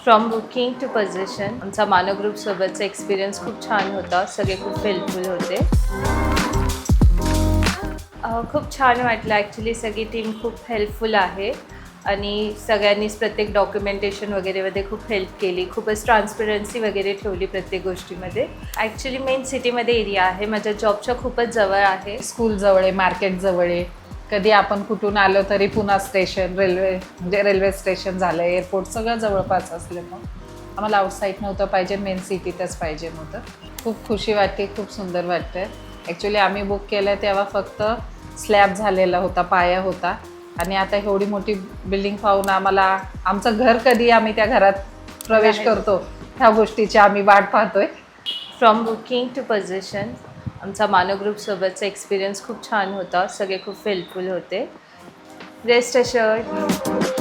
From booking to position आमचा मानव group सोबतचा experience खूप छान होता. सगळे खूप हेल्पफुल होते. खूप छान वाटलं. ॲक्च्युली सगळी टीम खूप हेल्पफुल आहे आणि सगळ्यांनीच प्रत्येक डॉक्युमेंटेशन वगैरेमध्ये खूप हेल्प केली. खूपच ट्रान्सपरन्सी वगैरे ठेवली प्रत्येक गोष्टीमध्ये. ॲक्च्युली मेन सिटीमध्ये एरिया आहे. माझ्या जॉबच्या खूपच जवळ आहे. स्कूल जवळ आहे, मार्केट जवळ आहे. कधी आपण कुठून आलो तरी पुणा स्टेशन, रेल्वे स्टेशन झालं, एअरपोर्ट सगळं जवळपास असल्यामुळं आम्हाला आउटसाईड नव्हतं पाहिजे, मेन सिटीतच पाहिजे नव्हतं. खूप खुशी वाटते, खूप सुंदर वाटतं. ॲक्च्युली आम्ही बुक केलं तेव्हा फक्त स्लॅब झालेला होता, पाया होता आणि आता एवढी मोठी बिल्डिंग पाहून आम्हाला आमचं घर कधी आम्ही त्या घरात प्रवेश करतो ह्या गोष्टीची आम्ही वाट पाहतोय. फ्रॉम बुकिंग टू पोझिशन आमचा मानव ग्रुप सोबतचा एक्सपिरियन्स खूप छान होता. सगळे खूप हेल्पफुल होते. Rest assured.